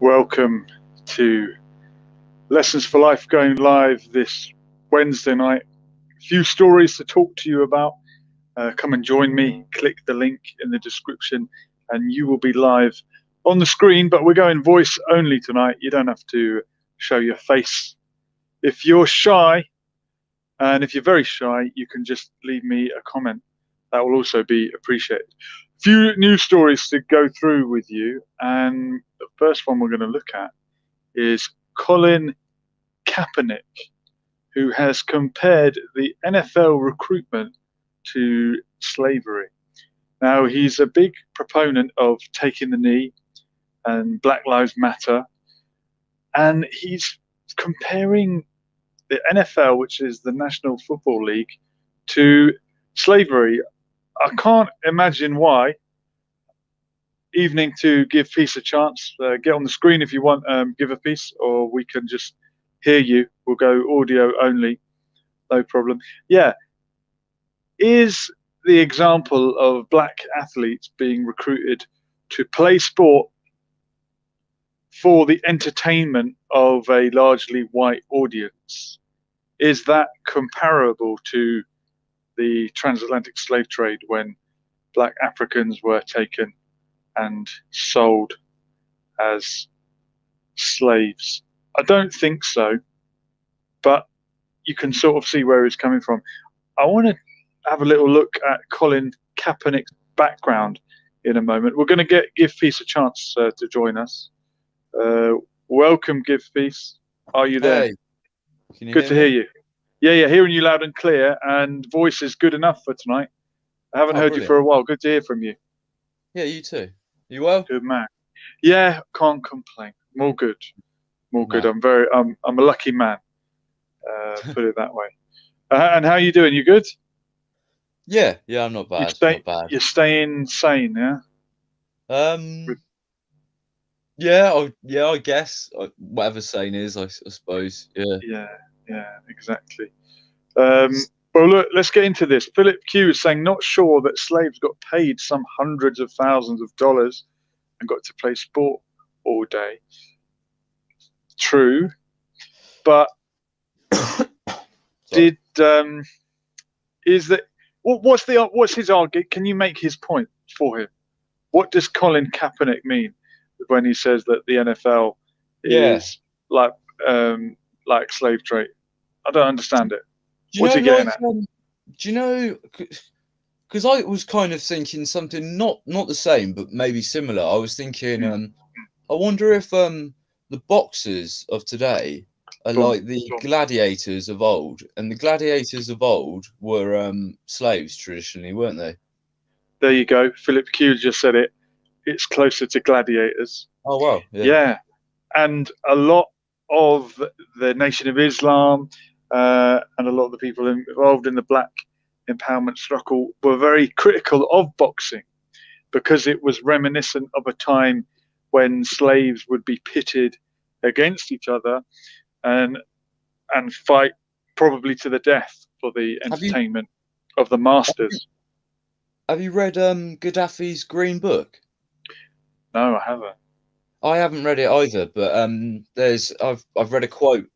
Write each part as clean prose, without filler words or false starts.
Welcome to Lessons for Life going live this Wednesday night. A few stories to talk to you about. Come and join me. Click the link in the description and you will be live on the screen, but we're going voice only tonight. You don't have to show your face. If you're shy, and if you're very shy, you can just leave me a comment. That will also be appreciated. A few news stories to go through with you, and the first one we're going to look at is Colin Kaepernick, who has compared the NFL recruitment to slavery. Now, he's a big proponent of taking the knee and Black Lives Matter, and he's comparing the NFL, which is the National Football League, to slavery. I can't imagine why. Evening to give peace a chance. Get on the screen if you want, give a piece, or we can just hear you. We'll go audio only, no problem. Yeah. Is the example of black athletes being recruited to play sport for the entertainment of a largely white audience, is that comparable to the transatlantic slave trade when black Africans were taken and sold as slaves? I don't think so, but you can sort of see where he's coming from. I want to have a little look at Colin Kaepernick's background in a moment. We're going to give Peace a chance to join us. Welcome, Give Peace. Are you there? Hey, can you Good to hear hear you. Yeah, hearing you loud and clear, and voice is good enough for tonight. I haven't heard you for a while. Good to hear from you. Yeah, you too. You well? Good man. Yeah, can't complain. More good. Good. I'm a lucky man. Put it that way. And how are you doing? You good? Yeah, I'm not bad. Not bad. You're staying sane, yeah? Yeah, I guess whatever sane is, I suppose. Yeah, exactly. Well, look, let's get into this. Philip Q is saying, not sure that slaves got paid some hundreds of thousands of dollars and got to play sport all day. True, but what's his argument? Can you make his point for him? What does Colin Kaepernick mean when he says that the NFL is like slave trade? I don't understand it. What's he getting at? Do you know? Because I was kind of thinking something not the same, but maybe similar. I was thinking, I wonder if the boxers of today are like the gladiators of old, and the gladiators of old were slaves traditionally, weren't they? There you go. Philip Q just said it. It's closer to gladiators. Oh wow! Yeah, and a lot of the Nation of Islam and a lot of the people involved in the black empowerment struggle were very critical of boxing because it was reminiscent of a time when slaves would be pitted against each other and fight probably to the death for the entertainment of the masters. Have you read Gaddafi's Green Book? No, I haven't. I haven't read it either, but I've read a quote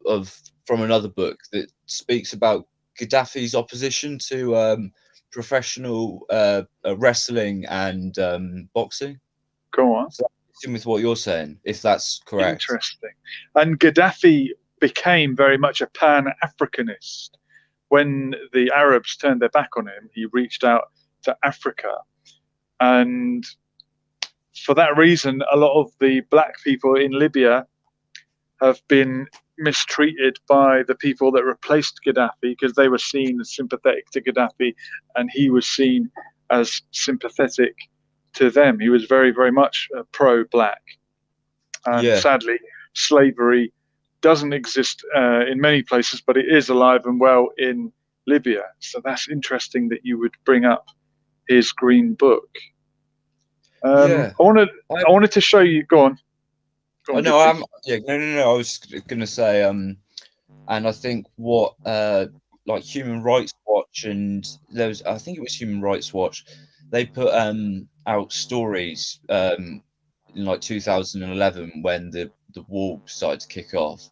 from another book that speaks about Gaddafi's opposition to professional wrestling and boxing. Go on. So with what you're saying, if that's correct. Interesting. And Gaddafi became very much a pan-Africanist. When the Arabs turned their back on him, he reached out to Africa. And for that reason, a lot of the black people in Libya have been mistreated by the people that replaced Gaddafi because they were seen as sympathetic to Gaddafi and he was seen as sympathetic to them. He was very, very much pro-black. And sadly, slavery doesn't exist in many places, but it is alive and well in Libya. So that's interesting that you would bring up his Green Book. I wanted to show you. Go on. No. I was gonna say, and I think what like Human Rights Watch and I think it was Human Rights Watch, they put out stories in like 2011 when the the war started to kick off,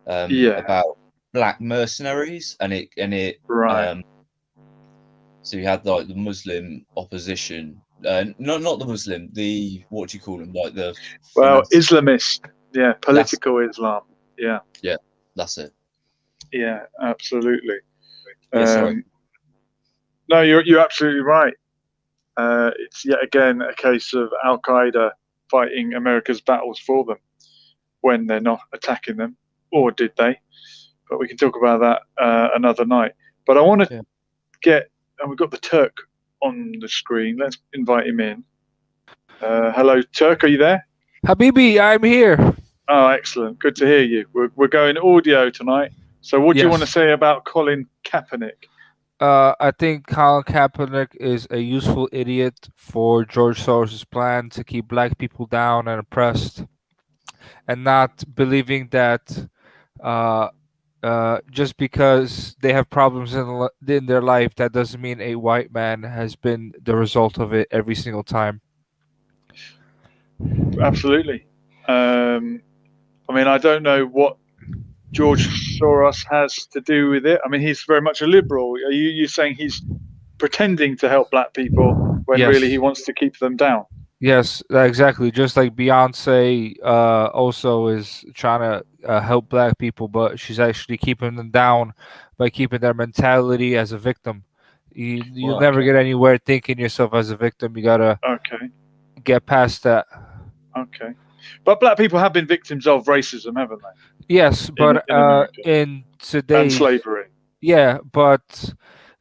Yeah. about black mercenaries, and it Right. so you had like the Muslim opposition, not the Muslim, the what do you call them, like the Well, fanatical. Islamist. Yeah, political Islam. Yeah. Yeah, that's it. Yeah, absolutely. Yeah, sorry. No, you're absolutely right. It's yet again a case of Al Qaeda fighting America's battles for them when they're not attacking them, or did they? But we can talk about that another night. But I want to and we've got the Turk on the screen. Let's invite him in. Hello, Turk. Are you there? Habibi, I'm here. Oh, excellent. Good to hear you. We're going audio tonight. So, what do you want to say about Colin Kaepernick? I think Colin Kaepernick is a useful idiot for George Soros' plan to keep black people down and oppressed, and not believing that just because they have problems in their life, that doesn't mean a white man has been the result of it every single time. Absolutely. I mean, I don't know what George Soros has to do with it. I mean, he's very much a liberal. Are you saying he's pretending to help black people when really he wants to keep them down? Yes, exactly. Just like Beyonce also is trying to help black people, but she's actually keeping them down by keeping their mentality as a victim. You'll never get anywhere thinking yourself as a victim. You gotta get past that. Okay. But black people have been victims of racism, haven't they? Yes, but in today and slavery. Yeah, but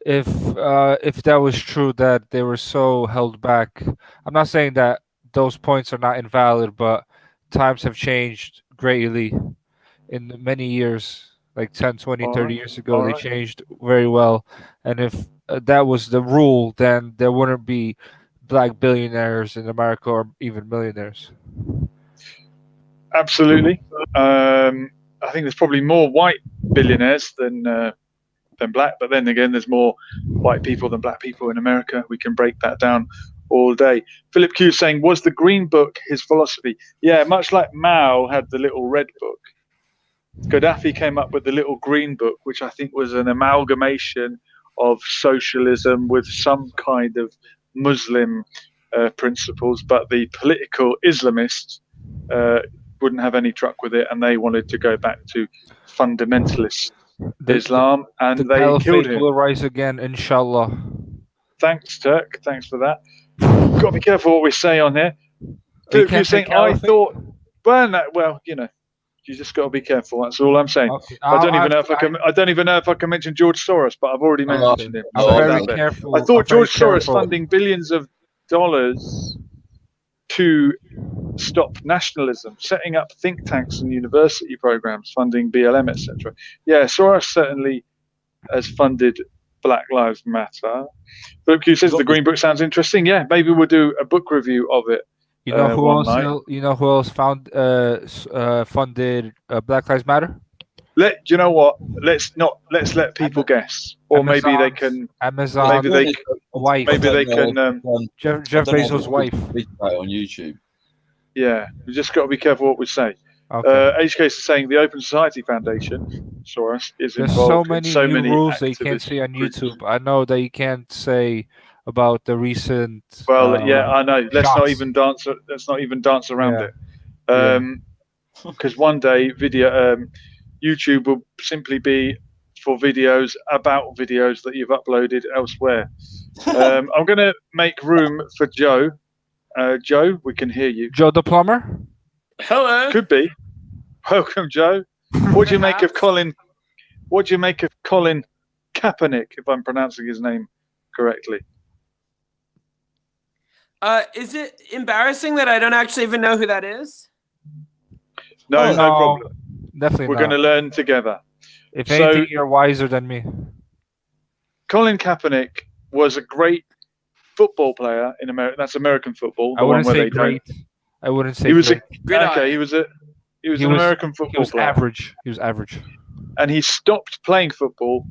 if that was true, that they were so held back, I'm not saying that those points are not invalid, but times have changed greatly in many years, like 10, 20, 30 years ago. They changed very well, and if that was the rule, then there wouldn't be black billionaires in America or even millionaires. Absolutely. I think there's probably more white billionaires than black, but then again, there's more white people than black people in America. We can break that down all day. Philip Q saying, was the Green Book his philosophy? Yeah, much like Mao had the little red book, Gaddafi came up with the little green book, which I think was an amalgamation of socialism with some kind of Muslim principles, but the political Islamists wouldn't have any truck with it, and they wanted to go back to fundamentalist Islam, and the they killed him. Will rise again, inshallah. Thanks, Turk. Thanks for that. Got to be careful what we say on here. You're saying, I thought, well, you know, you just got to be careful. That's all I'm saying. Okay. I don't even know if I can mention George Soros, but I've already mentioned him. I'm very careful. I thought George Soros funding billions of dollars to stop nationalism, setting up think tanks and university programs, funding BLM, etc. Yeah, Soros certainly has funded Black Lives Matter. Philip Q says the Green Book sounds interesting. Yeah, maybe we'll do a book review of it. You know who else funded Black Lives Matter? You know what? Let's let people guess, or Amazon, maybe they can. Amazon. Maybe they wife. Maybe they can. Jeff Bezos' wife. On YouTube. Yeah, we just got to be careful what we say. Okay. HK is saying the Open Society Foundation, Soros, is There's involved so many in rules that you can't say on YouTube. I know that you can't say about the recent. Well, yeah, I know. Let's shots. not even dance around it. Because one day, YouTube will simply be for videos about videos that you've uploaded elsewhere. I'm going to make room for Joe. Joe, we can hear you. Joe the plumber. Hello. Could be. Welcome, Joe. What do you make of Colin? What do you make of Colin Kaepernick, if I'm pronouncing his name correctly? Is it embarrassing that I don't actually even know who that is? No problem. Definitely We're going to learn together. If anything, you're wiser than me. Colin Kaepernick was a great football player in America. That's American football. I wouldn't say great. I wouldn't say he was great. He was an American football player. Average. He was average. And he stopped playing football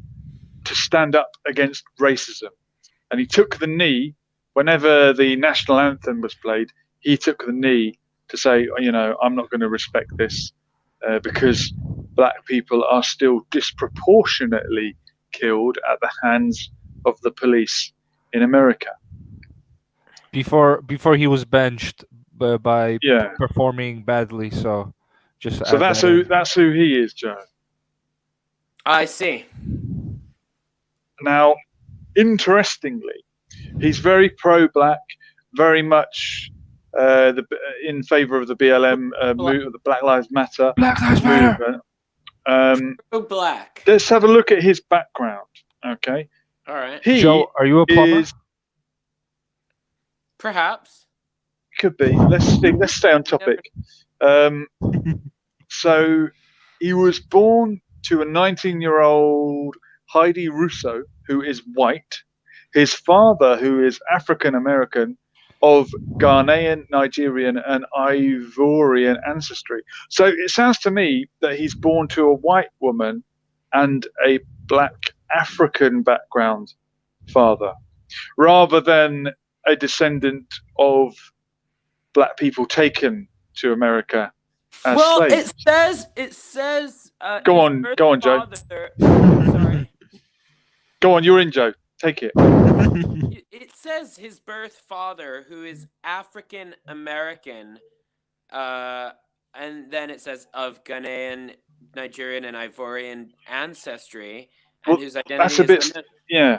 to stand up against racism. And he took the knee whenever the national anthem was played. He took the knee to say, you know, I'm not going to respect this. because black people are still disproportionately killed at the hands of the police in America. Before he was benched by Yeah. performing badly. So just So add that's that who in. that's who he is, Joe. I see. Now, interestingly, he's very pro-black, very much in favour of the BLM the Black Lives Matter Black Lives Matter. movement. Pro-black. Let's have a look at his background. Okay, All right. he Joe, are you a plumber? is Perhaps. could be. Let's stay on topic. So he was born to a 19-year-old Heidi Russo, who is white. His father, who is African American, of Ghanaian, Nigerian, and Ivorian ancestry. So it sounds to me that he's born to a white woman and a black African background father, rather than a descendant of black people taken to America as Well, slaves. it says. Go his on, birth go on, Joe. Sorry. Go on, you're in, Joe. Take it. It says his birth father, who is African American, and then it says of Ghanaian, Nigerian, and Ivorian ancestry, and Well, whose identity that's a is bit, unknown. yeah.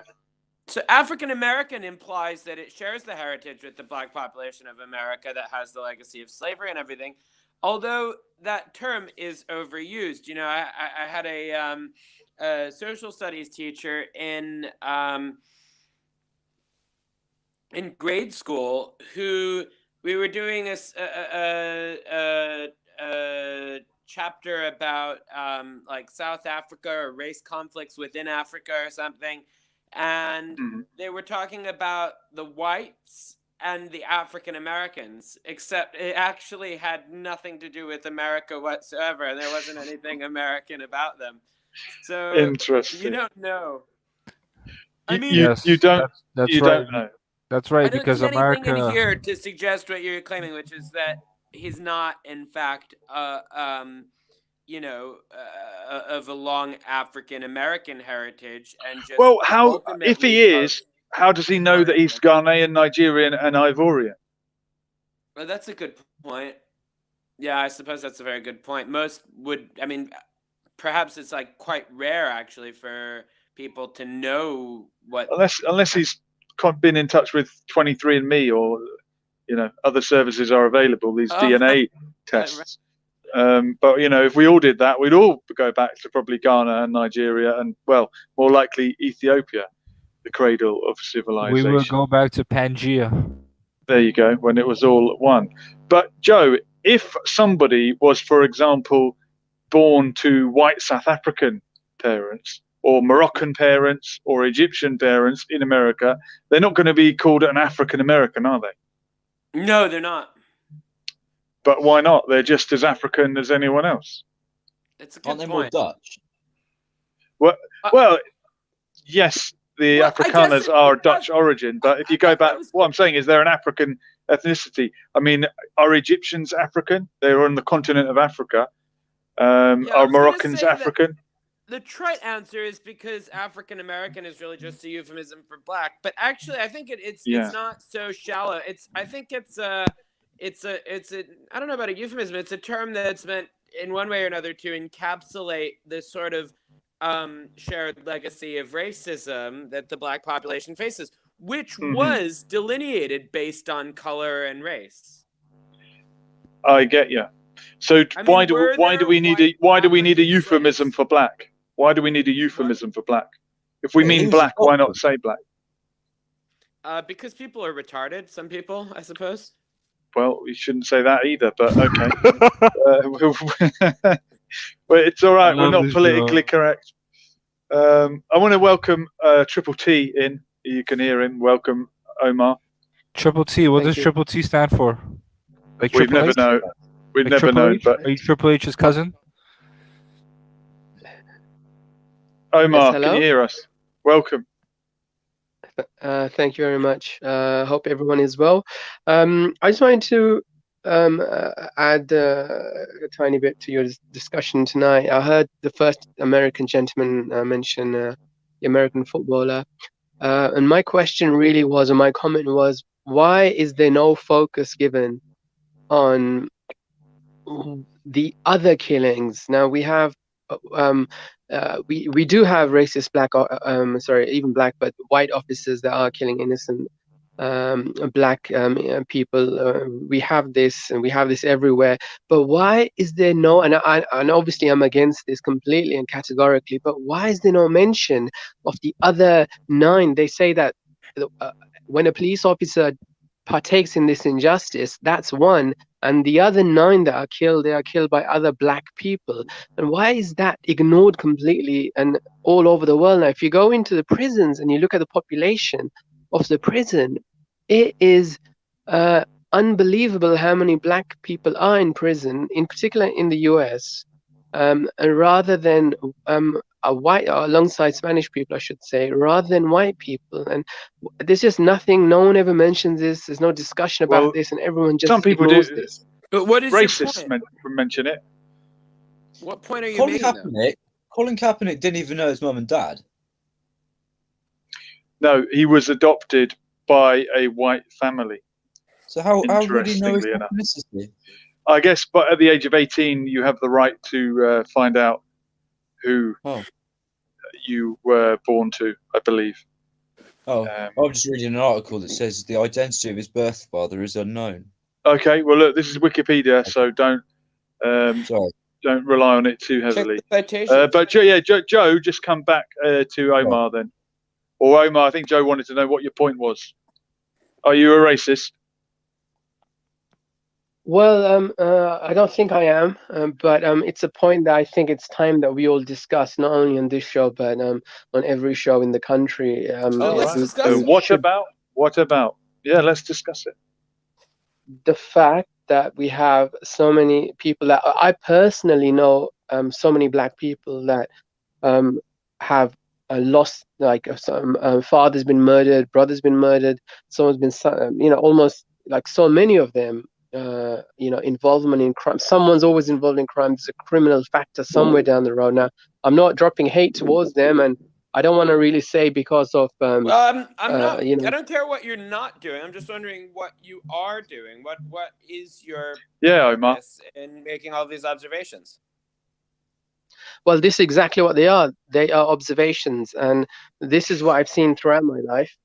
So African American implies that it shares the heritage with the black population of America that has the legacy of slavery and everything. Although that term is overused. You know, I had a social studies teacher in grade school who we were doing this chapter about like South Africa or race conflicts within Africa or something. And they were talking about the whites and the African Americans, except it actually had nothing to do with America whatsoever, and there wasn't anything American about them. So Interesting. you don't know. I I mean, Yes, you don't. That's You right. don't know. That's I right, don't because see anything in America. here to suggest what you're claiming, which is that he's not, in fact, you know, of a long African American heritage, and just Well, how if ultimately he is, how does he know that he's Ghanaian, Nigerian, and Ivorian? Well, that's a good point. Yeah, I suppose that's a very good point. Most would, I mean, perhaps it's like quite rare actually for people to know what. Unless he's been in touch with 23andMe or, you know, other services are available. These DNA tests. But you know, if we all did that, we'd all go back to probably Ghana and Nigeria, and well, more likely Ethiopia, the cradle of civilization. We will go back to Pangea. There you go, when it was all one. But Joe, if somebody was, for example, born to white South African parents, or Moroccan parents, or Egyptian parents in America, they're not going to be called an African American, are they? No, they're not. But why not? They're just as African as anyone else. It's a good Aren't they point. more Dutch? Well, yes, the Afrikaners are Dutch origin, but if you go back, what I'm saying is they're an African ethnicity. I mean, are Egyptians African? They're on the continent of Africa. Are Moroccans African? The trite answer is because African American is really just a euphemism for black. But actually, I think it's not so shallow. I think it's a I don't know about a euphemism. It's a term that's meant in one way or another to encapsulate this sort of shared legacy of racism that the black population faces, which was delineated based on color and race. I get you. So why do we need a euphemism for black? Why do we need a euphemism for black? If we mean black, why not say black? Because people are retarded. Some people, I suppose. Well, we shouldn't say that either, but okay. Well, it's all right. We're not politically correct. I want to welcome Triple T in. You can hear him. Welcome, Omar. Triple T. What does Triple T stand for? Like We've never known. We've never known. But are you Triple H's cousin? Omar, Yes, can you hear us? Welcome. Thank you very much. Hope everyone is well. I just wanted to add a tiny bit to your discussion tonight. I heard the first American gentleman mention the American footballer. And my question really was, or my comment was, why is there no focus given on the other killings? Now we have, we do have racist black, even black, but white officers that are killing innocent black people. We have this, and we have this everywhere. But why is there no? And obviously I'm against this completely and categorically. But why is there no mention of the other 9? They say that when a police officer partakes in this injustice, that's one, and the other 9 that are killed, they are killed by other black people. And why is that ignored completely and all over the world? Now, if you go into the prisons and you look at the population of the prison, it is unbelievable how many black people are in prison, in particular in the US, and rather than a white, alongside Spanish people, I should say, rather than white people. And there's just nothing. No one ever mentions this. There's no discussion about this, and everyone just some people ignores do. This. But what is Racists your point? mention it. What point are you making? Colin Kaepernick didn't even know his mum and dad. No, he was adopted by a white family. So how would he know his Interestingly enough. ethnicity? I guess, but at the age of 18, you have the right to find out who you were born to, I believe. Oh, I'm just reading an article that says the identity of his birth father is unknown. Okay, well, look, this is Wikipedia, so don't rely on it too heavily. Check the citations. But Joe, just come back to Omar then. Or Omar, I think Joe wanted to know what your point was. Are you a racist? Well, I don't think I am, but it's a point that I think it's time that we all discuss, not only on this show, but on every show in the country. Let's discuss it. What about? Yeah, let's discuss it. The fact that we have so many people that I personally know, so many black people that have lost, like some father's been murdered, brother's been murdered, someone's been, almost like so many of them. Involvement in crime. Someone's always involved in crime. There's a criminal factor somewhere down the road. Now, I'm not dropping hate towards them, and I don't want to really say because of. I'm not. I don't care what you're not doing. I'm just wondering what you are doing. What is your purpose in making all these observations? Well, this is exactly what they are. They are observations, and this is what I've seen throughout my life.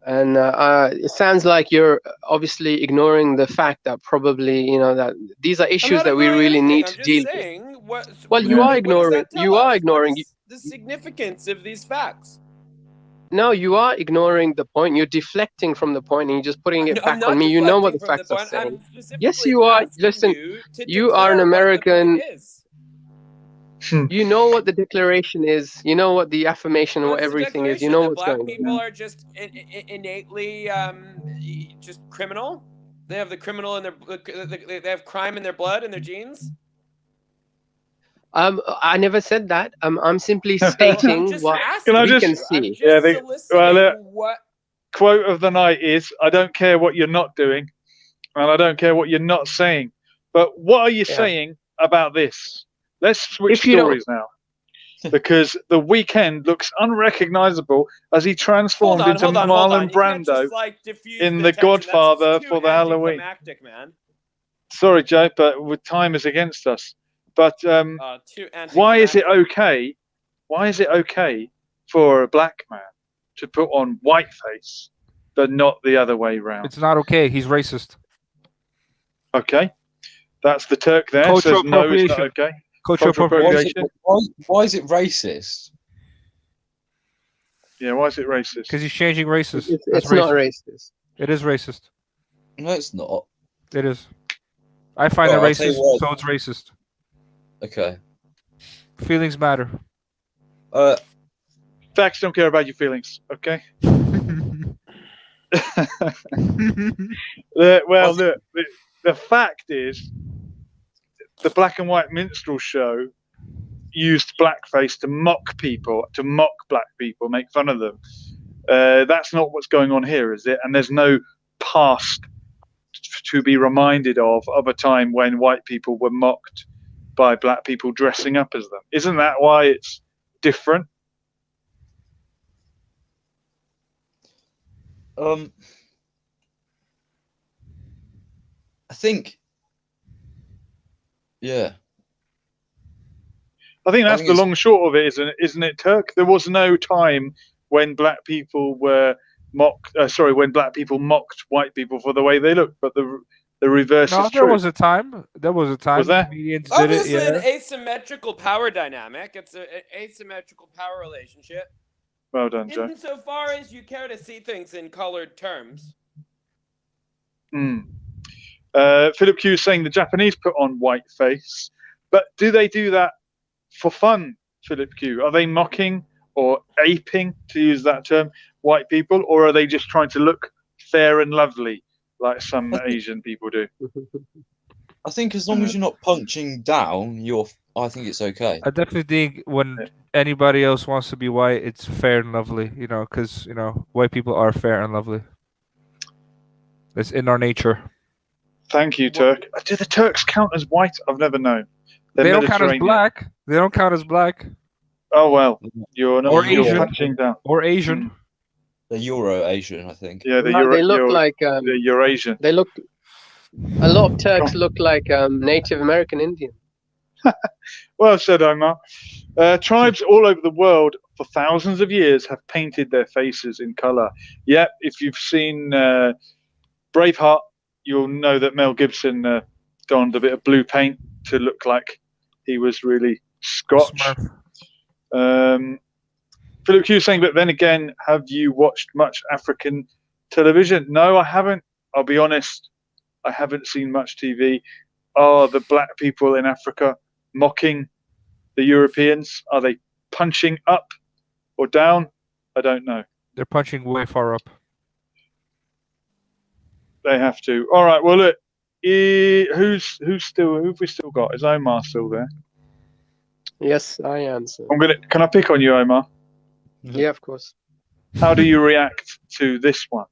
And it sounds like you're obviously ignoring the fact that probably, that these are issues that we really need to deal with. Well, you are ignoring. You are ignoring the significance of these facts. No, you are ignoring the point. You're deflecting from the point, and you're just putting it back on me. You know what the facts are saying. Yes, you are. Listen, you are an American. You know what the declaration is. You know what the affirmation, what everything is. You know what's going on. Black people are just innately just criminal. They have the criminal in their. They have crime in their blood, in their genes. I never said that. I'm simply stating what we can see. What quote of the night is, "I don't care what you're not doing, and I don't care what you're not saying." But what are you saying about this? Let's switch stories now, because The Weeknd looks unrecognizable as he transformed into Marlon Brando in The Godfather for the Halloween. Sorry, Joe, but time is against us. But why is it okay? Why is it okay for a black man to put on whiteface, but not the other way around? It's not okay. He's racist. Okay, that's the Turk there. Cultural says no, it's not okay. Cultural appropriation. Why is it racist? Yeah, why is it racist? Because he's changing racist. It's not racist. It is racist. No, it's not. It is. I find it racist, so it's racist. Okay. Feelings matter. Facts don't care about your feelings, okay? Well, the fact is, the Black and White Minstrel Show used blackface to mock people, to mock black people, make fun of them. That's not what's going on here, is it? And there's no past to be reminded of a time when white people were mocked by black people dressing up as them. Isn't that why it's different? I think, yeah. I think that's the long and short of it, isn't it, Turk? There was no time when black people were mocked. When black people mocked white people for the way they looked, but the reverse is true. There was a time. There was a time. Was there? Comedians did Obviously, it, yeah. an asymmetrical power dynamic. It's an asymmetrical power relationship. Well done, Joe. Insofar as you care to see things in colored terms. Philip Q is saying the Japanese put on white face, but do they do that for fun, Philip Q? Are they mocking or aping, to use that term, white people, or are they just trying to look fair and lovely like some Asian people do? I think as long as you're not punching down, I think it's okay. I definitely think when anybody else wants to be white, it's fair and lovely, because, white people are fair and lovely. It's in our nature. Thank you, Turk. Do the Turks count as white? I've never known. They don't count as black. They don't count as black. Oh, well. You're not Asian. punching down. Or Asian. They're Euro-Asian, I think. Yeah, they look like the Eurasian. They look. A lot of Turks look like Native American Indian. Well said, Omar. Tribes all over the world for thousands of years have painted their faces in color. Yep, if you've seen Braveheart, you'll know that Mel Gibson donned a bit of blue paint to look like he was really Scotch. Philip Q is saying, but then again, have you watched much African television? No, I haven't. I'll be honest. I haven't seen much TV. Are the black people in Africa mocking the Europeans? Are they punching up or down? I don't know. They're punching way far up. They have to. All right. Well, look. Who have we still got? Is Omar still there? Yes, I am. So. Can I pick on you, Omar? Yeah, of course. How do you react to this one?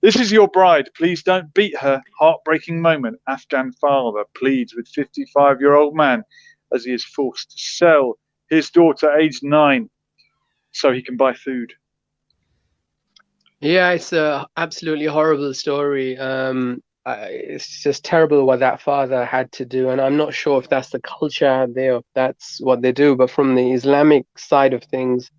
This is your bride. Please don't beat her. Heartbreaking moment. Afghan father pleads with 55-year-old man as he is forced to sell his daughter, aged 9, so he can buy food. Yeah, it's a absolutely horrible story. It's just terrible what that father had to do, and I'm not sure if that's the culture out there, if that's what they do. But from the Islamic side of things,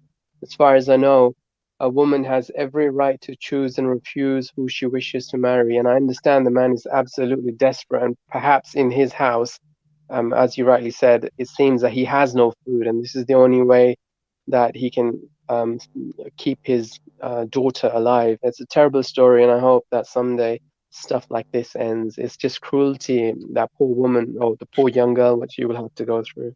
as far as I know, a woman has every right to choose and refuse who she wishes to marry. And I understand the man is absolutely desperate, and perhaps in his house, as you rightly said, it seems that he has no food, and this is the only way that he can keep his daughter alive. It's a terrible story, and I hope that someday stuff like this ends. It's just cruelty, that poor woman, or the poor young girl, what she will have to go through.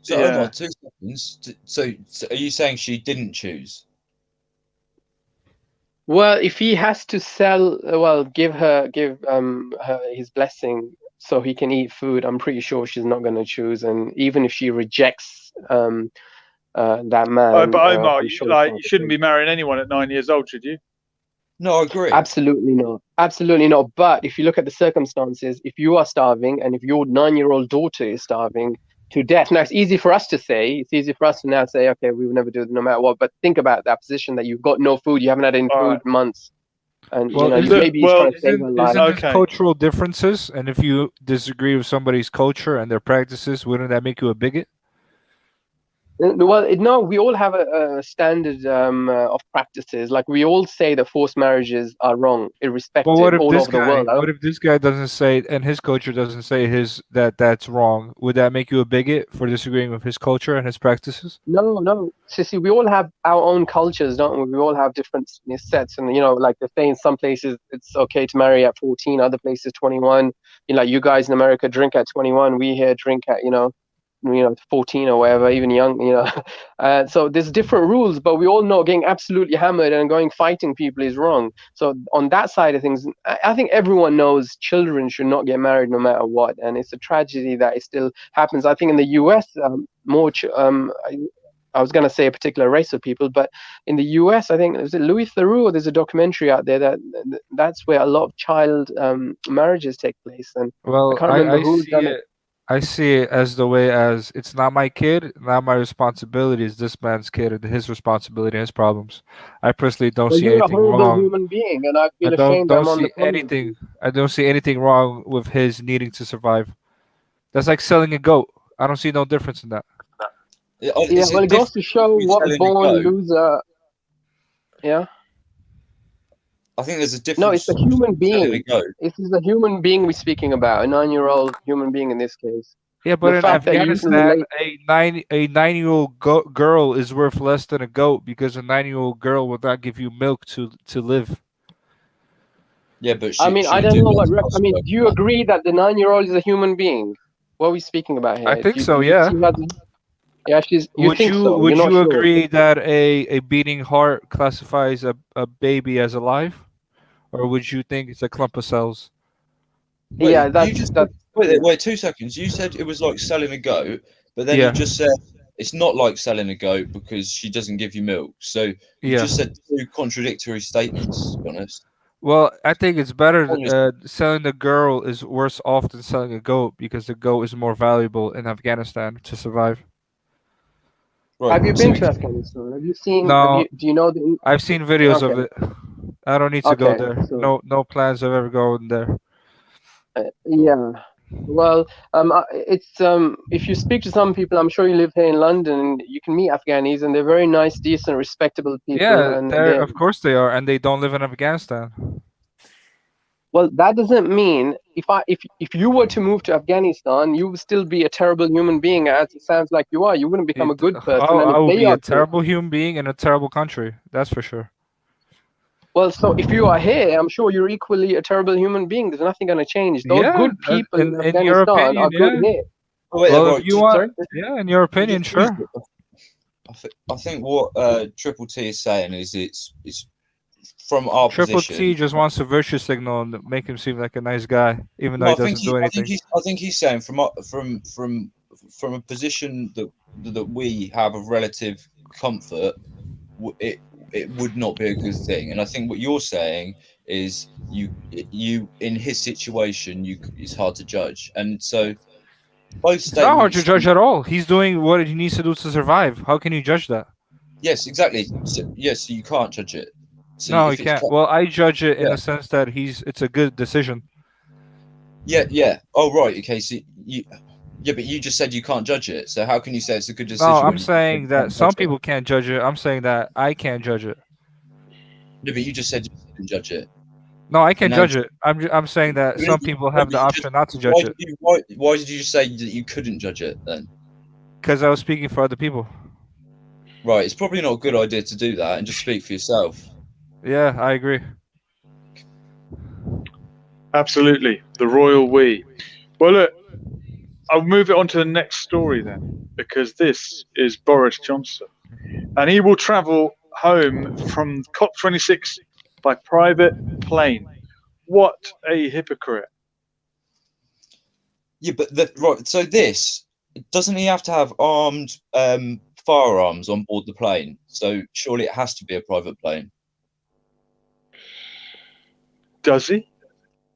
So, Omar, 2 seconds. So are you saying she didn't choose? Well, if he has to sell, give her his blessing so he can eat food, I'm pretty sure she's not going to choose. And even if she rejects that man, but Omar, you shouldn't be marrying anyone at 9 years old, should you? No, I agree. Absolutely not. Absolutely not. But if you look at the circumstances, if you are starving and if your 9-year-old daughter is starving to death, now it's easy for us to say, it's easy for us to now say, okay, we will never do it no matter what. But think about that position that you've got no food, you haven't had any food in months. And maybe he's trying to save her life. Isn't cultural differences? And if you disagree with somebody's culture and their practices, wouldn't that make you a bigot? Well, no, we all have a standard of practices. Like we all say that forced marriages are wrong, irrespective all over the world. What if this guy doesn't say, and his culture doesn't say that's wrong? Would that make you a bigot for disagreeing with his culture and his practices? No. See, we all have our own cultures, don't we? We all have different sets, and like they say in some places it's okay to marry at 14, other places 21. Like you guys in America drink at 21. We here drink at 14 or whatever, even young, so there's different rules, but we all know getting absolutely hammered and going fighting people is wrong. So on that side of things, I think everyone knows children should not get married no matter what, and it's a tragedy that it still happens. I think in the US I was going to say a particular race of people, but in the US, I think there's a Louis Theroux. There's a documentary out there that's where a lot of child marriages take place, and Well, I can't remember I who's see done it. I see it as the way as it's not my kid, not my responsibility. It's this man's kid and his responsibility and his problems. I personally don't Well, see you're a anything horrible wrong. human being, and I I feel don't ashamed don't I'm on the see phone with anything. you. I don't see anything wrong with his needing to survive. That's like selling a goat. I don't see no difference in that. Yeah, well, it goes to show what born loser. Yeah. I think there's a difference. No, it's a human being. This is a human being we're speaking about, a 9-year-old human being in this case. Yeah, but The in fact that you can Afghanistan, relate- a 9-year-old girl is worth less than a goat because a 9-year-old girl will not give you milk to live. Yeah, but I mean, I don't know what. I mean, do you agree that the 9-year-old is a human being? What are we speaking about here? I think Do so. you Yeah. see that- Yeah, she's. You Would think you so? would You're not you sure. agree that a beating heart classifies a baby as alive, or would you think it's a clump of cells? Wait, Yeah, that's. Wait 2 seconds. You said it was like selling a goat, but then Yeah. you just said it's not like selling a goat because she doesn't give you milk. So you just said 2 contradictory statements, to be honest. Well, I think it's better. Selling the girl is worse off than selling a goat because the goat is more valuable in Afghanistan to survive. Right, have you been to Afghanistan? Have you seen? No. Do you know the? I've seen videos of it. I don't need to go there. So, No plans of ever going there. Yeah. Well, it's if you speak to some people, I'm sure you live here in London, you can meet Afghanis, and they're very nice, decent, respectable people. Yeah, and of course they are, and they don't live in Afghanistan. Well, that doesn't mean if you were to move to Afghanistan, you would still be a terrible human being, as it sounds like you are. You wouldn't become a good person. I would be a terrible human being in a terrible country. That's for sure. Well, so if you are here, I'm sure you're equally a terrible human being. There's nothing going to change. Those good people in Afghanistan are good here. Well, if you want, in your opinion, sure. I think what Triple T is saying is it's from our Triple position. T just wants a virtue signal and make him seem like a nice guy, even though he doesn't do anything. I think he's saying from a position that we have of relative comfort, it would not be a good thing. And I think what you're saying is you in his situation, it's hard to judge. And so both it's not hard to judge at all. He's doing what he needs to do to survive. How can you judge that? Yes, exactly. So you can't judge it. So no, you can't. Well, I judge it in a sense that it's a good decision. Yeah. Oh, right. Okay. So but you just said you can't judge it. So how can you say it's a good decision? No, I'm saying that some people can't judge it. I'm saying that I can't judge it. No, but you just said you couldn't judge it. No, I can judge it. I'm saying that some people have the option not to judge it. Why did you just say that you couldn't judge it then? Because I was speaking for other people. Right. It's probably not a good idea to do that and just speak for yourself. Yeah, I agree. Absolutely. The royal we. Well, look, I'll move it on to the next story then, because this is Boris Johnson. And he will travel home from COP26 by private plane. What a hypocrite. Yeah, but so doesn't he have to have armed firearms on board the plane? So surely it has to be a private plane. Does he?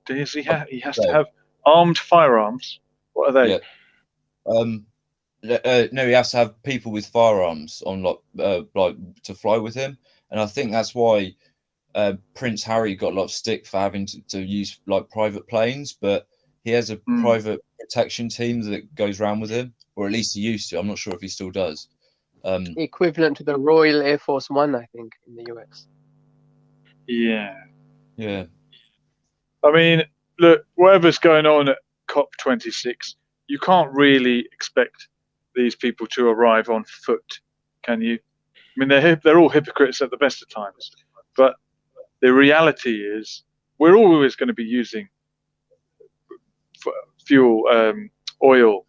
Does he have? He has to have armed firearms. What are they? Yeah. No, he has to have people with firearms on, like to fly with him, and I think that's why Prince Harry got a lot of stick for having to use like private planes, but he has a private protection team that goes around with him, or at least he used to. I'm not sure if he still does. Equivalent to the Royal Air Force One, I think, in the US. Yeah. Yeah. I mean, look, whatever's going on at COP26, you can't really expect these people to arrive on foot, can you? I mean, they're all hypocrites at the best of times, but the reality is we're always going to be using fuel, oil,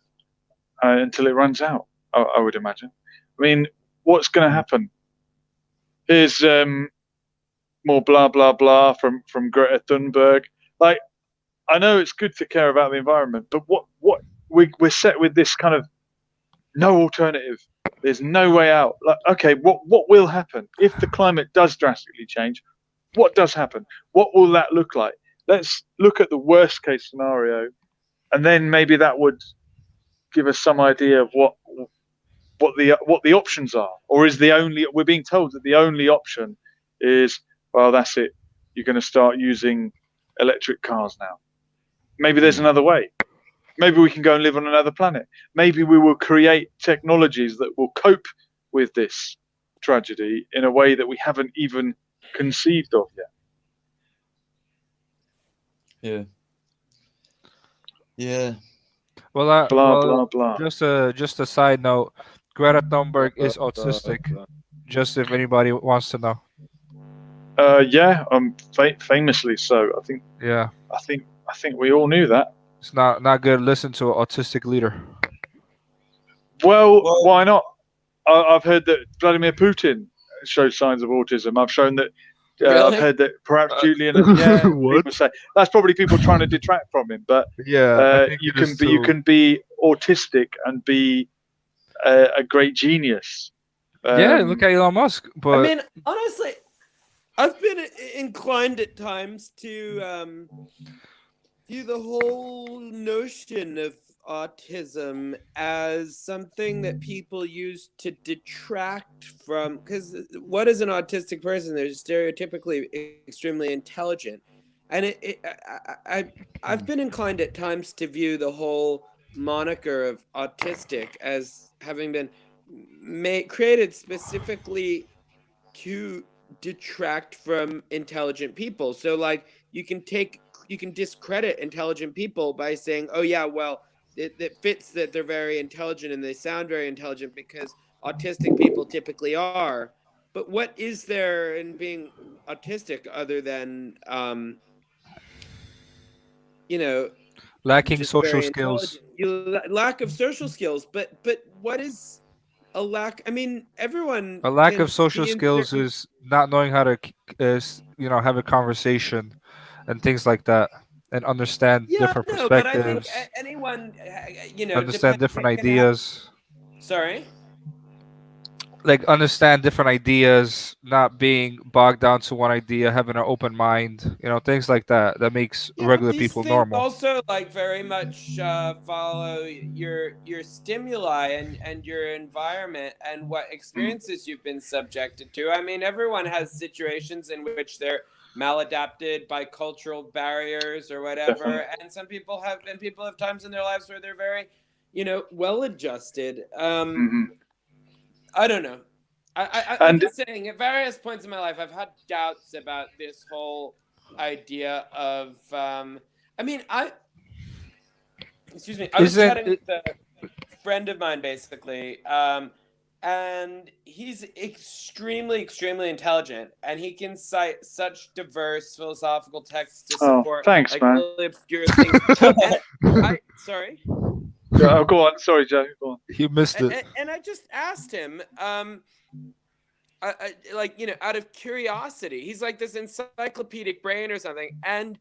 until it runs out, I would imagine. I mean, what's going to happen? Here's more blah, blah, blah from Greta Thunberg. Like, I know it's good to care about the environment, but what we're set with this kind of no alternative There's no way out. Like, okay, what will happen if the climate does drastically change? What does happen? What will that look like? Let's look at the worst case scenario, and then maybe that would give us some idea of what the options are. Or is we're being told that the only option is, well, that's it. You're going to start using electric cars now. Maybe there's another way. Maybe we can go and live on another planet. Maybe we will create technologies that will cope with this tragedy in a way that we haven't even conceived of yet. Yeah. Yeah. Well, blah blah. Just a side note, Greta Thunberg is autistic. Just if anybody wants to know. Yeah, famously so. I think. Yeah. I think we all knew that. It's not good to listen to an autistic leader. Well, why not? I've heard that Vladimir Putin shows signs of autism. I've shown that. Really? I've heard that perhaps Julian. Yeah, people say that's probably people trying to detract from him. But yeah, you can be autistic and be a great genius. Yeah, look at Elon Musk. But I mean, honestly, I've been inclined at times to view the whole notion of autism as something that people use to detract from, because what is an autistic person? They're stereotypically extremely intelligent, and I've been inclined at times to view the whole moniker of autistic as having been created specifically to detract from intelligent people. So like you can discredit intelligent people by saying, oh yeah, well, it fits that they're very intelligent and they sound very intelligent because autistic people typically are. But what is there in being autistic other than, lacking social skills? Lack of social skills. But what is a lack? I mean, everyone. A lack of social skills is not knowing how to, have a conversation and things like that. And understand different perspectives. But I think anyone, understand different ideas. Sorry? Like, understand different ideas, not being bogged down to one idea, having an open mind, things like that. That makes regular people normal. Also, like, very much follow your stimuli and your environment and what experiences you've been subjected to. I mean, everyone has situations in which they're maladapted by cultural barriers or whatever, and some people have times in their lives where they're very well adjusted. I don't know. I'm just saying at various points in my life I've had doubts about this whole idea of excuse me, I was chatting with a friend of mine basically, and he's extremely, extremely intelligent, and he can cite such diverse philosophical texts to support really obscure things. Sorry? Go on. Sorry, Joe. Go on. You missed it. And I just asked him, out of curiosity, he's like this encyclopedic brain or something, and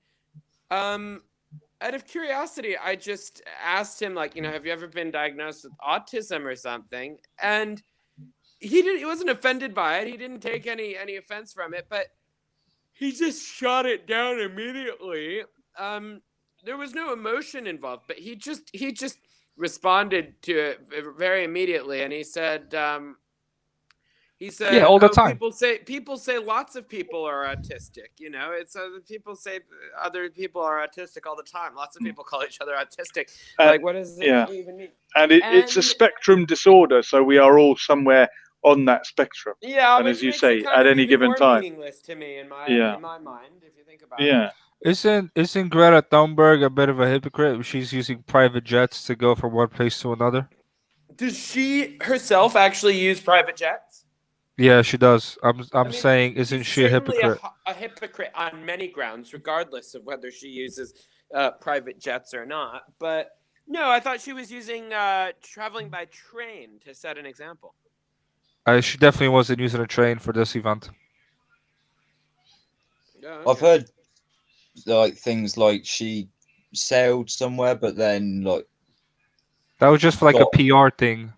out of curiosity, I just asked him, like, have you ever been diagnosed with autism or something? And he wasn't offended by it. He didn't take any offense from it, but he just shot it down immediately. There was no emotion involved, but he just responded to it very immediately, and he said, yeah, all the time. People say lots of people are autistic. It's people say other people are autistic all the time. Lots of people call each other autistic. Like, what does it even mean? And it's a spectrum disorder, so we are all somewhere on that spectrum. Yeah, and as you say, at any given time. Meaningless to me in my mind, if you think about it. Yeah. Isn't Greta Thunberg a bit of a hypocrite? She's using private jets to go from one place to another. Does she herself actually use private jets? Yeah, she does. I'm saying, isn't she a hypocrite? A hypocrite on many grounds, regardless of whether she uses private jets or not. But no, I thought she was using traveling by train to set an example. She definitely wasn't using a train for this event. Okay. I've heard like things like she sailed somewhere, but then like that was just for like a PR thing.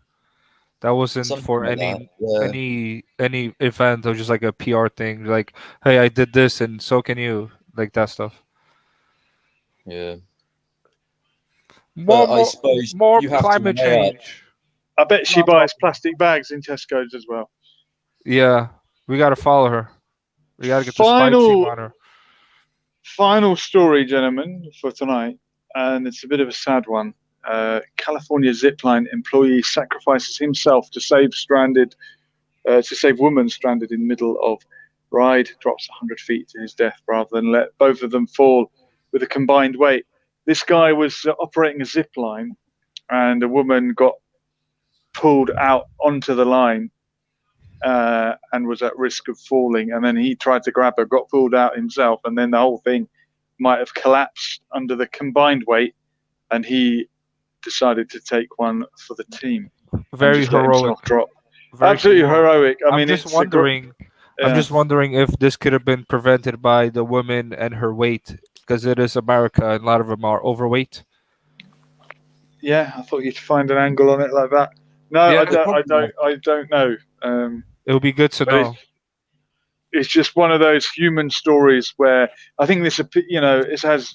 That wasn't Something for like that. Yeah. any event or just like a PR thing. Like, hey, I did this, and so can you. Like that stuff. Yeah. More, But I suppose more you have to climate weigh up. change. I bet she buys plastic bags in Tesco's as well. Yeah, we gotta follow her. We gotta get the spy team Final on her. final story, gentlemen, for tonight, and it's a bit of a sad one. California zipline employee sacrifices himself to save woman stranded in middle of ride, drops 100 feet to his death rather than let both of them fall with a combined weight. This guy was operating a zip line, and a woman got pulled out onto the line and was at risk of falling. And then he tried to grab her, got pulled out himself, and then the whole thing might have collapsed under the combined weight. And he decided to take one for the team. Very heroic. Drop. Very Absolutely heroic. I mean, I'm just wondering if this could have been prevented by the woman and her weight, because it is America and a lot of them are overweight. Yeah, I thought you'd find an angle on it like that. No, Yeah, I don't know. It would be good to know. It's just one of those human stories where I think this, it has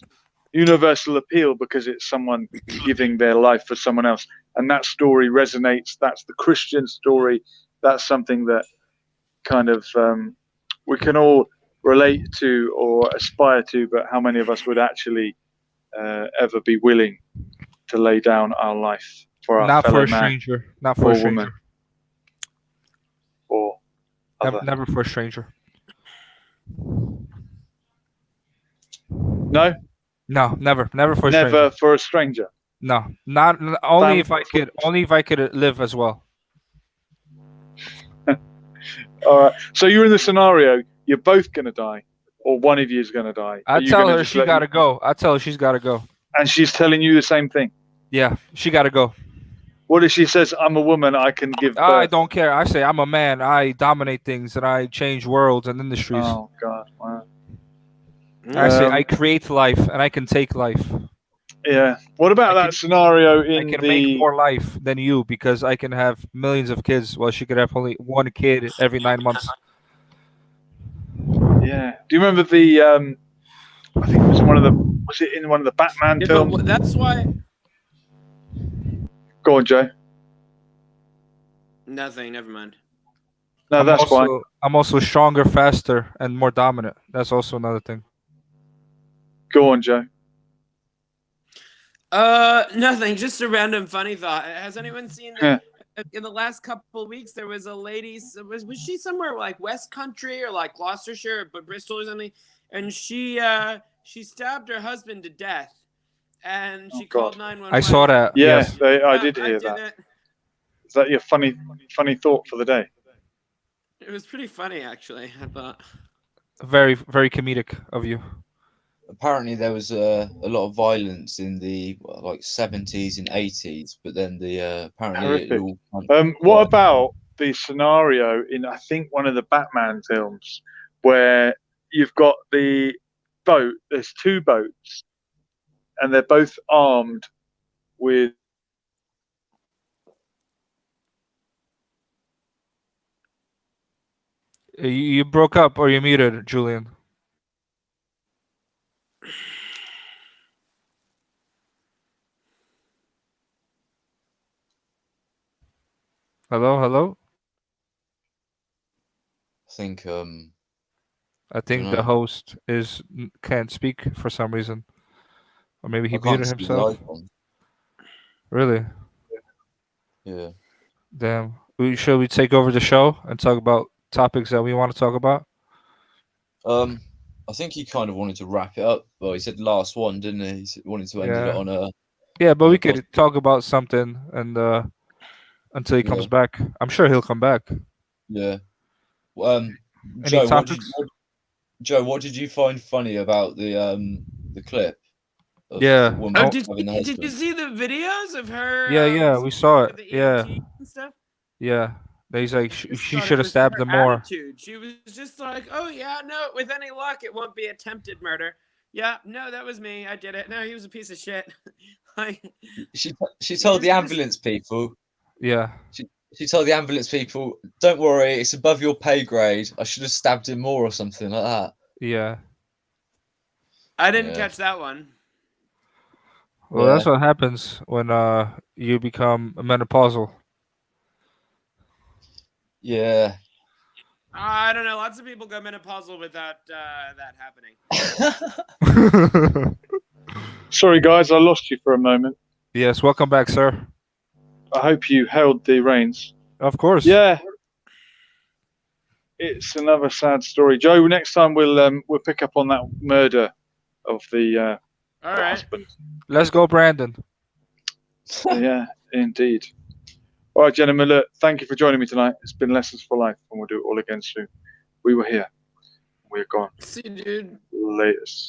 universal appeal because it's someone giving their life for someone else, and that story resonates. That's the Christian story. That's something that kind of we can all relate to or aspire to, but how many of us would actually ever be willing to lay down our life for our fellow man? Not for a stranger. Woman, or other. Never for a stranger. No, never for a stranger. Never for a stranger. No, not only if I could live as well. All right. So you're in the scenario. You're both gonna die, or one of you is gonna die. I tell her she gotta go. I tell her she's gotta go. And she's telling you the same thing. Yeah, she gotta go. What if she says, "I'm a woman. I can give birth"? I don't care. I say I'm a man. I dominate things and I change worlds and industries. Oh God! Wow. I say I create life and I can take life. Yeah. What about that scenario in I can make more life than you because I can have millions of kids while she could have only one kid every 9 months. Yeah. Do you remember the? I think it was Was it in one of the Batman films? That's why. Go on, Joe. Nothing. Never mind. No, that's fine. I'm also stronger, faster, and more dominant. That's also another thing. Go on, Joe. Nothing. Just a random funny thought. Has anyone seen in the last couple of weeks there was a lady? Was she somewhere like West Country or like Gloucestershire, but Bristol or something? And she stabbed her husband to death, and she called 911. I saw that. Yeah, yes. I did hear that. Is that your funny thought for the day? It was pretty funny, actually. I thought. Very, very comedic of you. Apparently, there was a lot of violence in the 70s and 80s, but then apparently. What about the scenario in I think one of the Batman films where you've got the boat? There's two boats, and they're both armed with. You broke up or you muted, Julian. Hello. I think the host can't speak for some reason, or maybe he muted himself. Really? Yeah. Damn. Should we take over the show and talk about topics that we want to talk about? I think he kind of wanted to wrap it up. Well, he said last one, didn't he? He wanted to end it on a. Yeah, but we could talk about something and until he comes back. I'm sure he'll come back. Yeah. Joe, what did you find funny about the clip? Yeah. Did you see the videos of her? Yeah, we saw it. Yeah. And stuff? Yeah. He's like, she should have stabbed him more. She was just like, oh, yeah, no, with any luck, it won't be attempted murder. Yeah, no, that was me. I did it. No, he was a piece of shit. She told the ambulance people. Yeah. If you tell the ambulance people, don't worry, it's above your pay grade. I should have stabbed him more or something like that. Yeah. I didn't Yeah. catch that one. Well, Yeah. that's what happens when you become menopausal. Yeah. I don't know. Lots of people go menopausal without that happening. Sorry, guys, I lost you for a moment. Yes, welcome back, sir. I hope you held the reins. Of course. Yeah. It's another sad story. Joe, next time we'll pick up on that murder of the All right. husband. Let's go, Brandon. Yeah, indeed. All right, gentlemen, look, thank you for joining me tonight. It's been Lessons for Life, and we'll do it all again soon. We were here. We're gone. See you, dude. Latest.